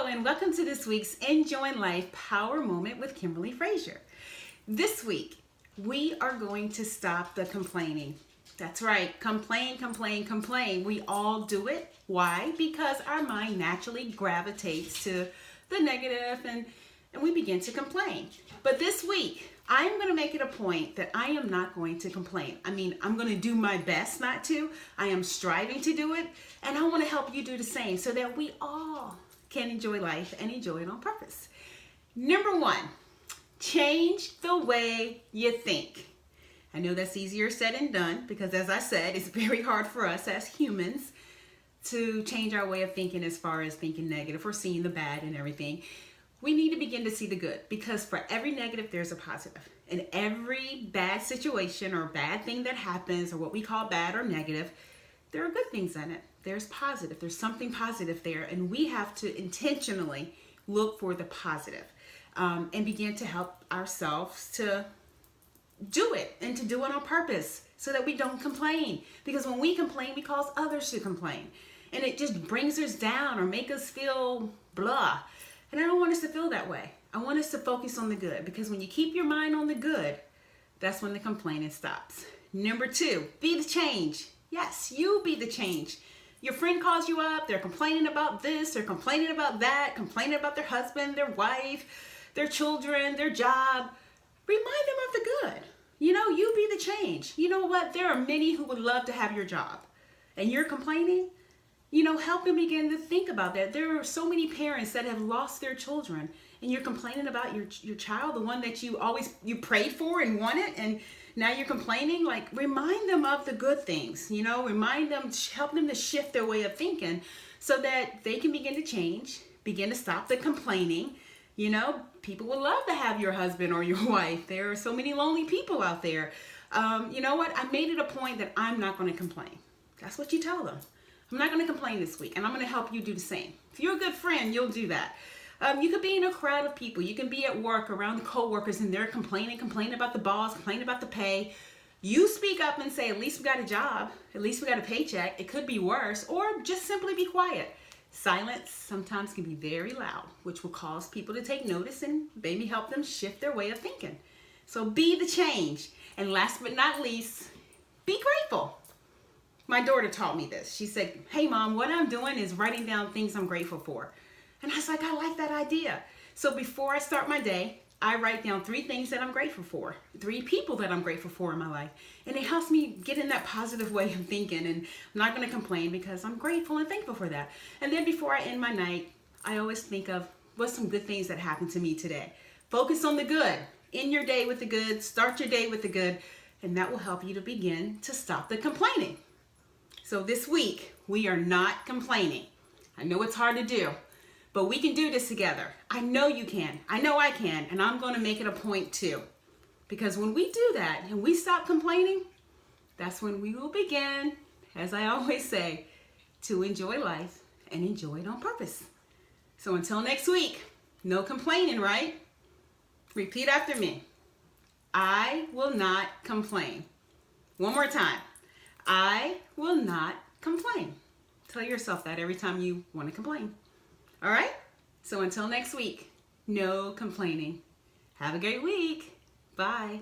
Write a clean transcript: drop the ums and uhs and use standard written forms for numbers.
and welcome to this week's Enjoying Life Power Moment with Kimberly Frazier. This week, we are going to stop the complaining. That's right, complain. We all do it. Why? Because our mind naturally gravitates to the negative and we begin to complain. But this week, I'm going to make it a point that I am not going to complain. I'm going to do my best not to. I am striving to do it, and I want to help you do the same so that we all can enjoy life and enjoy it on purpose. Number one, change the way you think. I know that's easier said than done because, as I said, it's very hard for us as humans to change our way of thinking as far as thinking negative or seeing the bad and everything. We need to begin to see the good, because for every negative, there's a positive. In every bad situation or bad thing that happens, or what we call bad or negative, there are good things in it. There's positive. There's something positive there, and we have to intentionally look for the positive and begin to help ourselves to do it and to do it on purpose so that we don't complain. Because when we complain, we cause others to complain, and it just brings us down or make us feel blah. And I don't want us to feel that way. I want us to focus on the good, because when you keep your mind on the good, that's when the complaining stops. Number two, be the change. Yes, you be the change. Your friend calls you up, they're complaining about this, they're complaining about that, complaining about their husband, their wife, their children, their job. Remind them of the good. You be the change. You know what? There are many who would love to have your job, and you're complaining. Help them begin to think about that. There are so many parents that have lost their children, and you're complaining about your child, the one that you prayed for and wanted, and now you're complaining. Remind them of the good things, remind them, help them to shift their way of thinking so that they can begin to change, begin to stop the complaining. People would love to have your husband or your wife. There are so many lonely people out there. You know what? I made it a point that I'm not going to complain. That's what you tell them. I'm not going to complain this week, and I'm going to help you do the same. If you're a good friend, you'll do that. You could be in a crowd of people. You can be at work around coworkers, and they're complaining about the boss, complaining about the pay. You speak up and say, at least we got a job. At least we got a paycheck. It could be worse, or just simply be quiet. Silence sometimes can be very loud, which will cause people to take notice and maybe help them shift their way of thinking. So be the change. And last but not least, be grateful. My daughter taught me this. She said, hey, Mom, what I'm doing is writing down things I'm grateful for. And I was like, I like that idea. So before I start my day, I write down 3 things that I'm grateful for, 3 people that I'm grateful for in my life. And it helps me get in that positive way of thinking. And I'm not going to complain because I'm grateful and thankful for that. And then before I end my night, I always think of what's some good things that happened to me today. Focus on the good. End your day with the good. Start your day with the good. And that will help you to begin to stop the complaining. So this week, we are not complaining. I know it's hard to do, but we can do this together. I know you can. I know I can. And I'm going to make it a point too. Because when we do that and we stop complaining, that's when we will begin, as I always say, to enjoy life and enjoy it on purpose. So until next week, no complaining, right? Repeat after me. I will not complain. One more time. I will not complain. Tell yourself that every time you want to complain. All right? So until next week, no complaining. Have a great week. Bye.